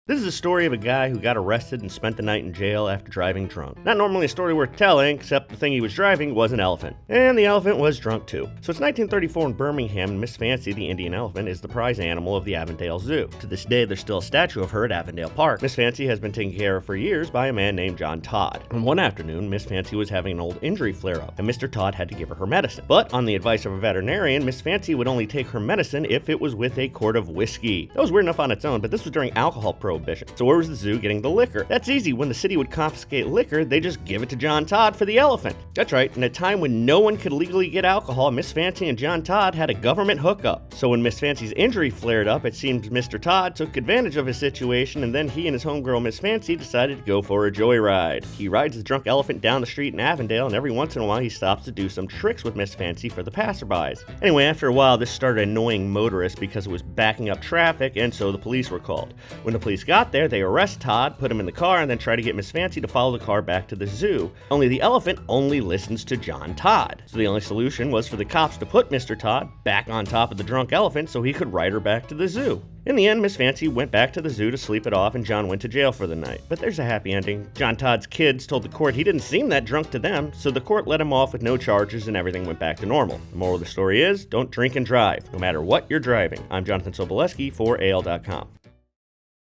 This is a story of a guy who got arrested and spent the night in jail after driving drunk. Not normally a story worth telling, except the thing he was driving was an elephant. And the elephant was drunk too. So it's 1934 in Birmingham, and Miss Fancy, the Indian elephant, is the prize animal of the Avondale Zoo. To this day, there's still a statue of her at Avondale Park. Miss Fancy has been taken care of for years by a man named John Todd. And one afternoon, Miss Fancy was having an old injury flare-up, and Mr. Todd had to give her medicine. But on the advice of a veterinarian, Miss Fancy would only take her medicine if it was with a quart of whiskey. That was weird enough on its own, but this was during alcohol prohibition. So where was the zoo getting the liquor? That's easy. When the city would confiscate liquor, they just give it to John Todd for the elephant. That's right. In a time when no one could legally get alcohol, Miss Fancy and John Todd had a government hookup. So when Miss Fancy's injury flared up, it seems Mr. Todd took advantage of his situation, and then he and his homegirl Miss Fancy decided to go for a joyride. He rides the drunk elephant down the street in Avondale, and every once in a while he stops to do some tricks with Miss Fancy for the passerbys. Anyway, after a while, this started annoying motorists because it was backing up traffic, and so the police were called. When the police got there, they arrested Todd, put him in the car, and then try to get Miss Fancy to follow the car back to the zoo. Only the elephant only listens to John Todd. So the only solution was for the cops to put Mr. Todd back on top of the drunk elephant so he could ride her back to the zoo. In the end, Miss Fancy went back to the zoo to sleep it off, and John went to jail for the night. But there's a happy ending. John Todd's kids told the court he didn't seem that drunk to them, so the court let him off with no charges and everything went back to normal. The moral of the story is, don't drink and drive, no matter what you're driving. I'm Jonathan Soboleski for AL.com.